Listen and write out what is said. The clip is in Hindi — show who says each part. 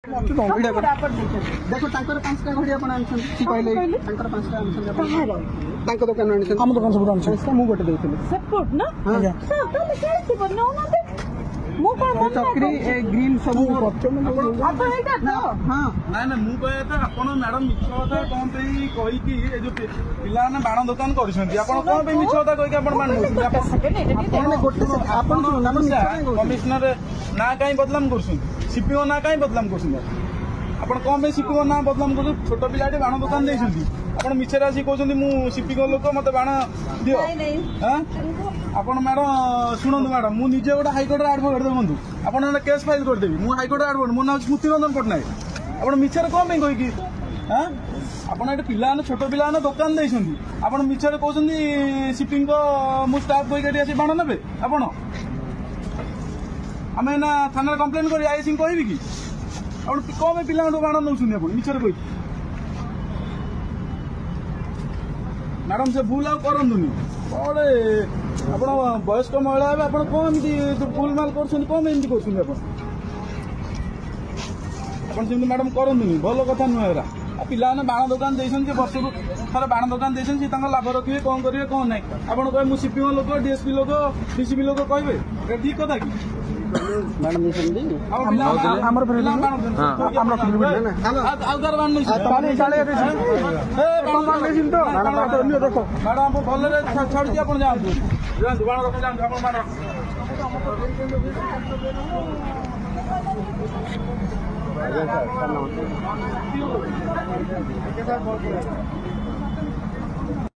Speaker 1: देखो तांकर 5टा घड़ी आपण आनछन की कहले तांकर 5टा आनछन तांकर दुकान आनछन हम दुकान सब आनछन इसका मु गोटे देथिले
Speaker 2: सपोर्ट ना हां सब तो मिसाल से बनो ना दे मु को मन
Speaker 1: चक्री ए ग्रीन सब
Speaker 2: अपन एटा तो
Speaker 3: हां ना ना मु कहया था आपण मैडम मिछ कथा कोन पे कहि कि ए जो पिला ने बाण दुकान करछंती आपण कोन पे मिछ कथा कहि कि आपण बाण आपण
Speaker 1: गोटे आपण
Speaker 3: कमिश्नर ना काई बदलाम करछन सीपीओ ना काई बदलाम करछन आपण कोन पे सीपीओ ना बदलाम कर छोट पिलाटे बाण दुकान देछंती आपण मिछरा आसी कहछंती मु सीपीओ लोक मते बाण दियो हां आपण मैडम शुणु मैडम मु निजे गोटे हाईकोर्ट एडवोकेट देखु आपण केस फाइल करदेवी मु हाईकोर्ट एडवोकेट मो ना स्मृति रंजन पट्टनायक आपण मिछर कौन कहि कि हाँ आपण ये पिला छोट पिला दुकान देछंती आपण मिछर कहउछंती शिपिंग को मु स्टाफ कहि के आसी बाण नेबे आपण आमे ना थाना कंप्लेन करी आई सिंह कहबी कि आपण कौन पिला बाण नउछंती आपण मिछर कहि मैडम से भूल आ करंदुनी बड़े आपण वयस्क महिला है आपण कौन भूल माल कर कौन एमती कर मैडम करंदुनी भल कथा नुह पिला बाण दुकान देसन वर्ष को थोड़ा बाण दुकान देसन लाभ रखिए कौन करेंगे कौन ना आपड़ कहे मुझे सीपीओ लोक डीएसपी लोक डीसीपी लोक कहे ठीक कथा कि
Speaker 1: मैडम
Speaker 3: भल छाड़ी आप जातु बाण रखी जातु बाण